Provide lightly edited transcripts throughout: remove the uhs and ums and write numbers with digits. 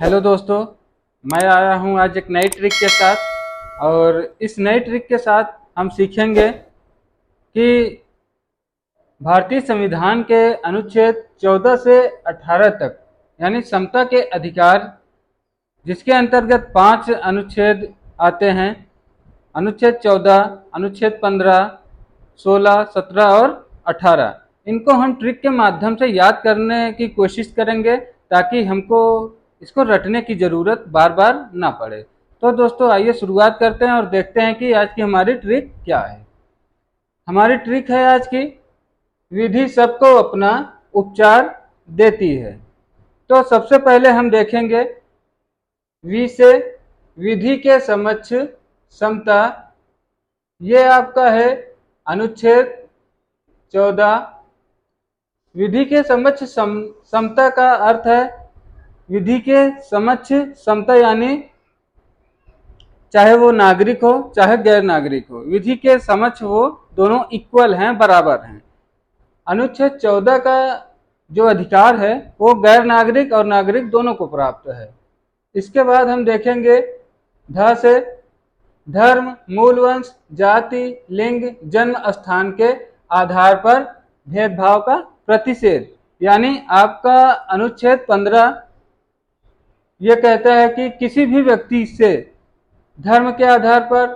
Hello दोस्तों, मैं आया हूँ आज एक नई ट्रिक के साथ। और इस नई ट्रिक के साथ हम सीखेंगे कि भारतीय संविधान के अनुच्छेद 14 से 18 तक यानी समता के अधिकार, जिसके अंतर्गत 5 अनुच्छेद आते हैं। अनुच्छेद 14, अनुच्छेद 15, 16, 17 और 18। इनको हम ट्रिक के माध्यम से याद करने की कोशिश करेंगे ताकि हमको इसको रटने की ज़रूरत बार बार ना पड़े। तो दोस्तों, आइए शुरुआत करते हैं और देखते हैं कि आज की हमारी ट्रिक क्या है। हमारी ट्रिक है आज की, विधि सबको अपना उपचार देती है। तो सबसे पहले हम देखेंगे वि से विधि के समक्ष समता। ये आपका है अनुच्छेद 14। विधि के समक्ष समता का अर्थ है विधि के समक्ष समता, यानी चाहे वो नागरिक हो चाहे गैर नागरिक हो, विधि के समक्ष वो दोनों इक्वल हैं, बराबर हैं। अनुच्छेद 14 का जो अधिकार है वो गैर नागरिक और नागरिक दोनों को प्राप्त है। इसके बाद हम देखेंगे ध से धर्म, मूलवंश, जाति, लिंग, जन्म स्थान के आधार पर भेदभाव का प्रतिषेध। यानी आपका अनुच्छेद 15 ये कहता है कि किसी भी व्यक्ति से धर्म के आधार पर,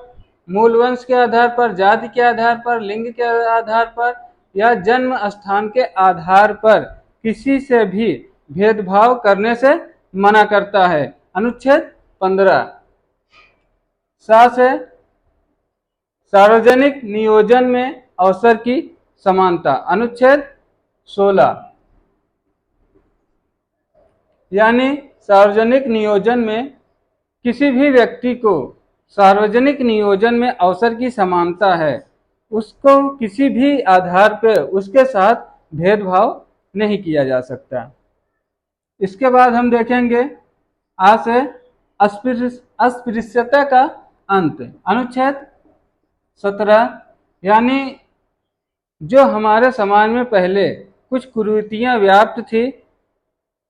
मूलवंश के आधार पर, जाति के आधार पर, लिंग के आधार पर या जन्म स्थान के आधार पर किसी से भी भेदभाव करने से मना करता है। अनुच्छेद 15। सा से सार्वजनिक नियोजन में अवसर की समानता। अनुच्छेद 16 यानी सार्वजनिक नियोजन में किसी भी व्यक्ति को सार्वजनिक नियोजन में अवसर की समानता है, उसको किसी भी आधार पर उसके साथ भेदभाव नहीं किया जा सकता। इसके बाद हम देखेंगे आ से अस्पृश्यता का अंत। अनुच्छेद 17 यानी जो हमारे समाज में पहले कुछ कुरीतियां व्याप्त थी,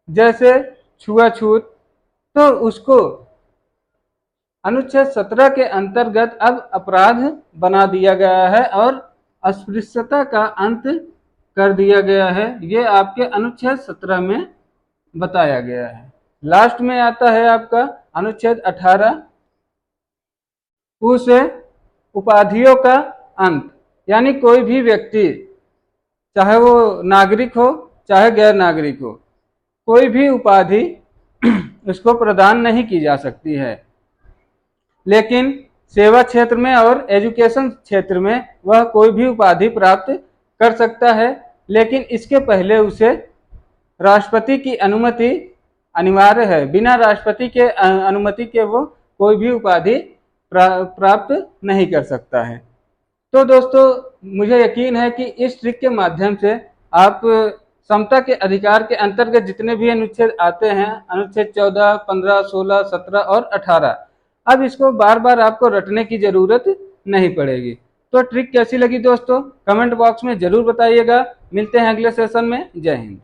जैसे छुआछूत, तो उसको अनुच्छेद 17 के अंतर्गत अब अपराध बना दिया गया है और अस्पृश्यता का अंत कर दिया गया है। ये आपके अनुच्छेद 17 में बताया गया है। लास्ट में आता है आपका अनुच्छेद 18 से उपाधियों का अंत। यानी कोई भी व्यक्ति, चाहे वो नागरिक हो चाहे गैर नागरिक हो, कोई भी उपाधि उसको प्रदान नहीं की जा सकती है, लेकिन सेवा क्षेत्र में और एजुकेशन क्षेत्र में वह कोई भी उपाधि प्राप्त कर सकता है। लेकिन इसके पहले उसे राष्ट्रपति की अनुमति अनिवार्य है। बिना राष्ट्रपति के अनुमति के वो कोई भी उपाधि प्राप्त नहीं कर सकता है। तो दोस्तों, मुझे यकीन है कि इस ट्रिक के माध्यम से आप समता के अधिकार के अंतर्गत जितने भी अनुच्छेद आते हैं, अनुच्छेद 14, 15, 16, 17 और 18, अब इसको बार बार आपको रटने की जरूरत नहीं पड़ेगी। तो ट्रिक कैसी लगी दोस्तों, कमेंट बॉक्स में जरूर बताइएगा। मिलते हैं अगले सेशन में। जय हिंद।